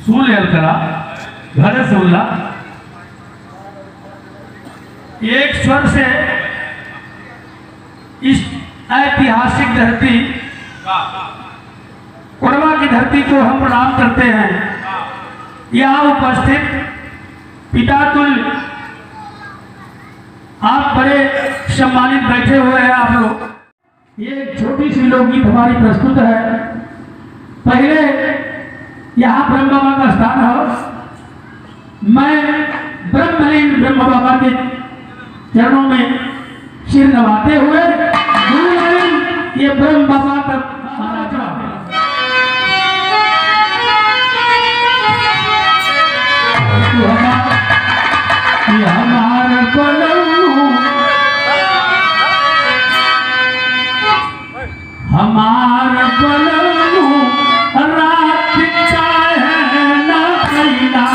सुन लेल करा घर सुनला एक स्वर से इस ऐतिहासिक धरती कोरबा की धरती को हम प्रणाम करते हैं। यहाँ उपस्थित पिता तुल्य आप बड़े सम्मानित बैठे हुए हैं आप लोग। ये एक छोटी सी लोकगीत हमारी प्रस्तुत है। पहले यहाँ ब्रह्म बाबा का स्थान है। मैं ब्रह्मलीन ब्रह्म बाबा के चरणों में सिर नवाते हुए ये ब्रह्म बाबा का हमारा बोलो हमारा बोलो रात का है ना कैला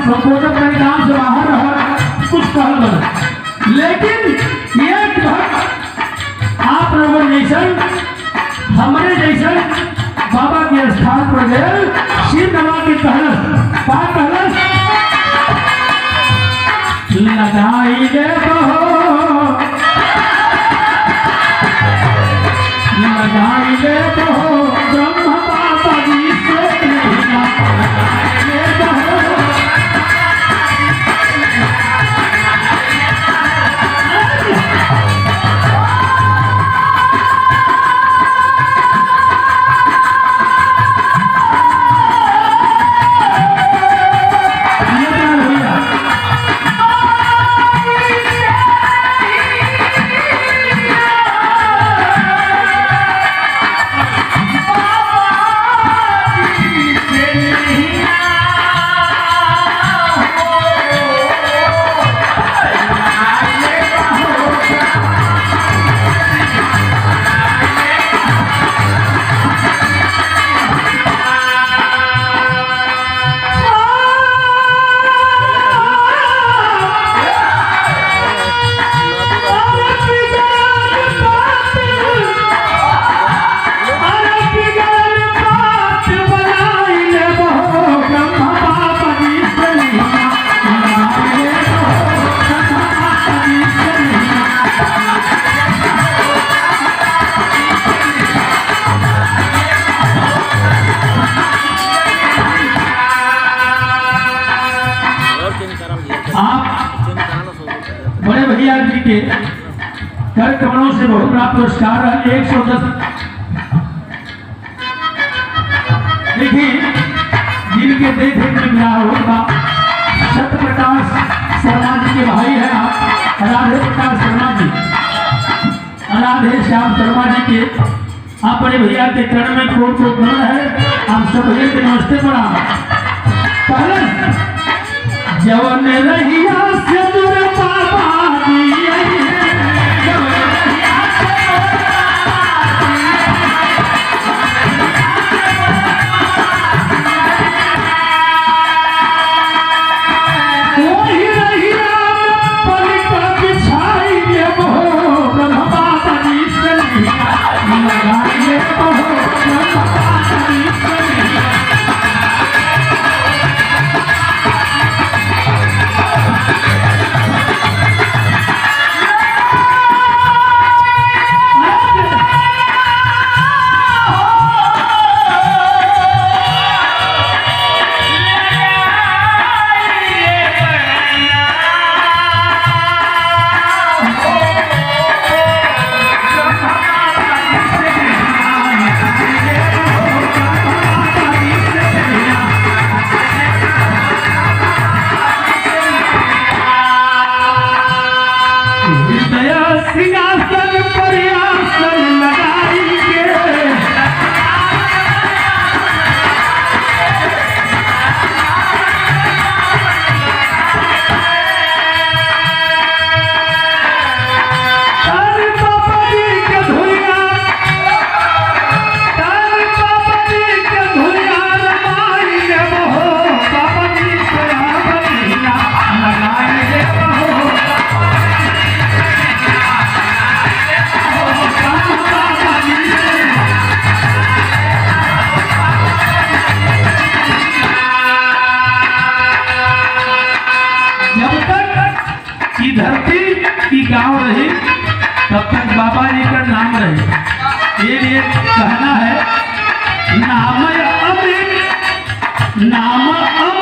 संकोचक परिणाम से बाहर रहा कुछ कहल बना, लेकिन एक भक्त आप लोगों जैसन हमारे जैसन बाबा के स्थान पर गए सिर नवा के कहलस का कहलस लगाई दे लगाई दे ब्रह्म बाबा जी से लगाई दे कर कमलों से बहुत बड़ा पुरस्कार है 110। देखिए जिनके देख में ब्याह होगा सत्य प्रकाश शर्मा जी के भाई है आप राधे प्रकाश शर्मा जी राधे श्याम शर्मा जी के आप बड़े भैया के चरण में कोट को ग्रहण है। आप सब भैया के नमस्ते पड़ा पहले जवन रहिया से दूर बाबा जी बाबा जी का नाम रहे। ये लिए कहना है नाम अमित नाम अमित